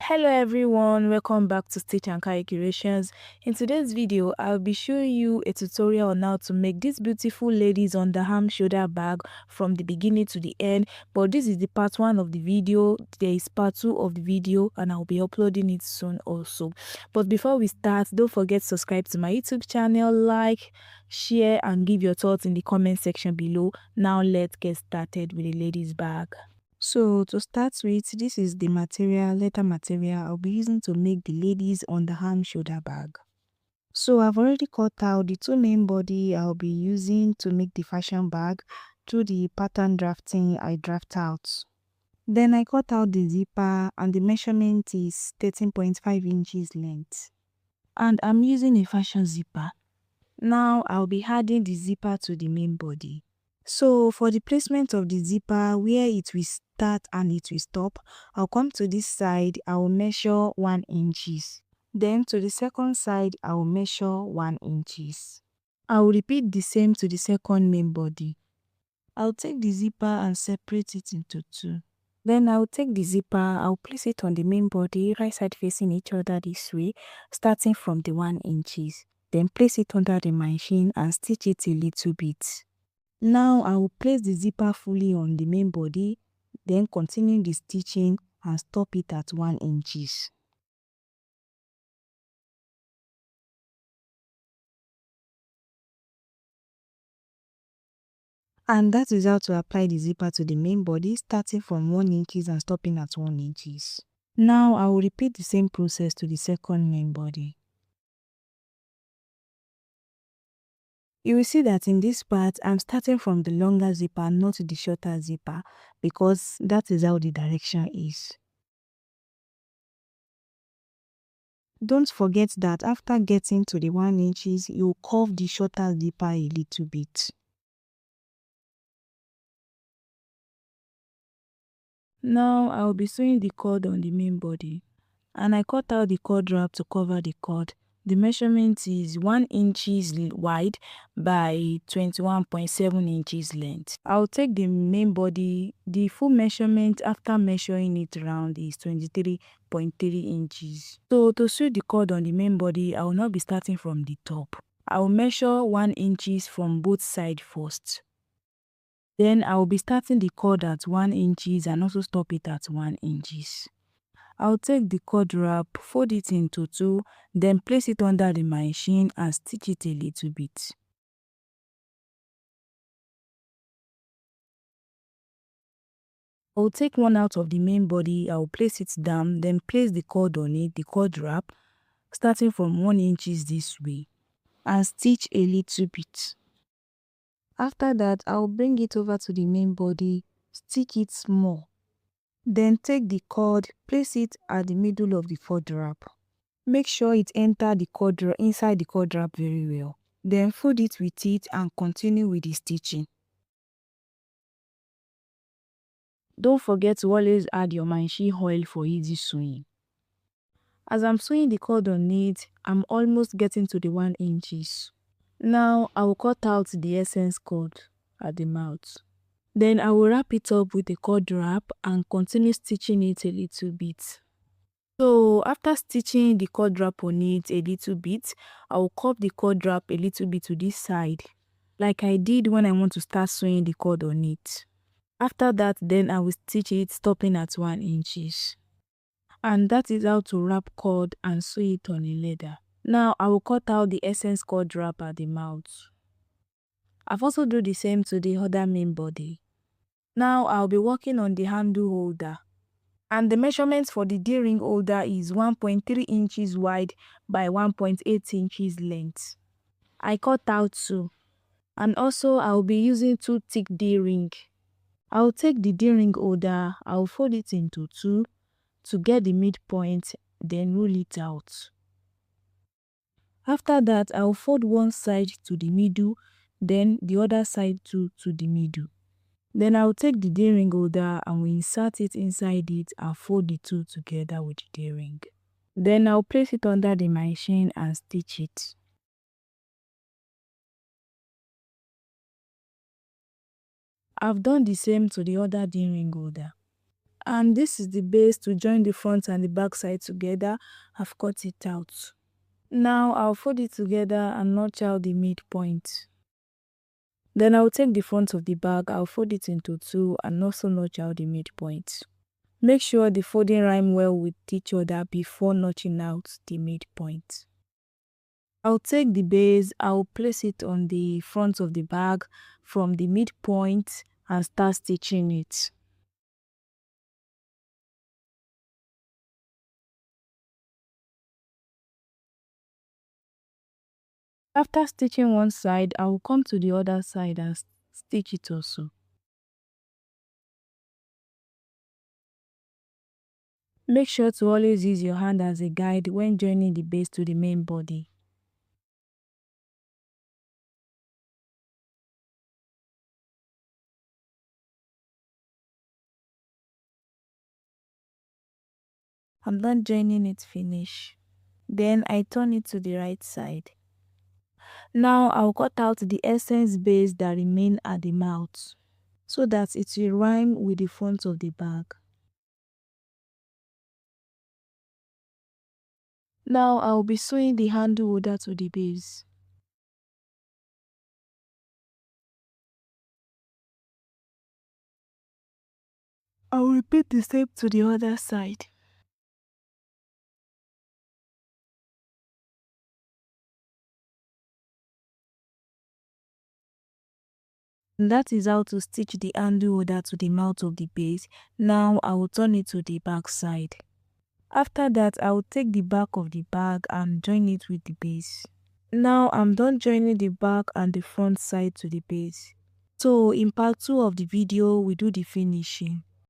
Hello everyone, welcome back to Stitch and Carry Creations. In today's video, I'll be showing you a tutorial on how to make this beautiful ladies underarm shoulder bag from the beginning to the end. But this is the part 1 of the video. There is part 2 of the video and I'll be uploading it soon also. But before we start, don't forget to subscribe to my YouTube channel, like, share and give your thoughts in the comment section below. Now let's get started with the ladies bag. So to start with, this is the leather material I'll be using to make the ladies underarm shoulder bag. So I've already cut out the two main body I'll be using to make the fashion bag. Through the pattern drafting I draft out. Then I cut out the zipper and the measurement is 13.5 inches length. And I'm using a fashion zipper. Now I'll be adding the zipper to the main body. So for the placement of the zipper, where it will start and it will stop, I'll come to this side, I will measure 1 inches. Then to the second side, I will measure 1 inches. I will repeat the same to the second main body. I'll take the zipper and separate it into two. Then I'll take the zipper, I'll place it on the main body, right side facing each other this way, starting from the 1 inches. Then place it under the machine and stitch it a little bit. Now I will place the zipper fully on the main body, then continue the stitching and stop it at 1 inches. And that is how to apply the zipper to the main body, starting from 1 inches and stopping at 1 inches. Now I will repeat the same process to the second main body. You will see that in this part, I'm starting from the longer zipper, not the shorter zipper, because that is how the direction is. Don't forget that after getting to the 1 inches, you curve the shorter zipper a little bit. Now I will be sewing the cord on the main body, and I cut out the cord wrap to cover the cord. The measurement is 1 inches wide by 21.7 inches length. I'll take the main body. The full measurement after measuring it round is 23.3 inches. So to sew the cord on the main body, I will not be starting from the top. I will measure 1 inches from both sides first. Then I will be starting the cord at 1 inches and also stop it at 1 inches. I'll take the cord wrap, fold it into two, then place it under the machine and stitch it a little bit. I'll take one out of the main body, I'll place it down, then place the cord on it, the cord wrap, starting from 1 inches this way, and stitch a little bit. After that, I'll bring it over to the main body, stitch it small. Then take the cord, place it at the middle of the cord wrap. Make sure it enters the cord inside the cord wrap very well. Then fold it with it and continue with the stitching. Don't forget to always add your machine oil for easy sewing. As I'm sewing the cord on it, I'm almost getting to the 1 inches. Now I will cut out the essence cord at the mouth. Then I will wrap it up with a cord wrap and continue stitching it a little bit. So after stitching the cord wrap on it a little bit, I will curve the cord wrap a little bit to this side, like I did when I want to start sewing the cord on it. After that, then I will stitch it stopping at 1 inches. And that is how to wrap cord and sew it on a leather. Now I will cut out the essence cord wrap at the mouth. I've also done the same to the other main body. Now I'll be working on the handle holder. And the measurement for the D-ring holder is 1.3 inches wide by 1.8 inches length. I cut out 2. And also I'll be using 2 thick D-ring. I'll take the D-ring holder, I'll fold it into 2 to get the midpoint, then roll it out. After that, I'll fold one side to the middle, then the other side to the middle. Then I'll take the D-ring holder and we insert it inside it and fold the two together with the D-ring. Then I'll place it under the machine and stitch it. I've done the same to the other D-ring holder. And this is the base to join the front and the back side together. I've cut it out. Now I'll fold it together and notch out the midpoint. Then I'll take the front of the bag, I'll fold it into two and also notch out the midpoint. Make sure the folding rhyme well with each other before notching out the midpoint. I'll take the base, I'll place it on the front of the bag from the midpoint and start stitching it. After stitching one side, I will come to the other side and stitch it also. Make sure to always use your hand as a guide when joining the base to the main body. I'm done joining it finish. Then I turn it to the right side. Now I'll cut out the essence base that remain at the mouth so that it will rhyme with the front of the bag. Now I'll be sewing the handle holder to the base. I'll repeat the same to the other side. And that is how to stitch the handle holder to the mouth of the base. Now I will turn it to the back side. After that, I will take the back of the bag and join it with the base. Now I'm done joining the back and the front side to the base. So in part 2 of the video, we do the finishing.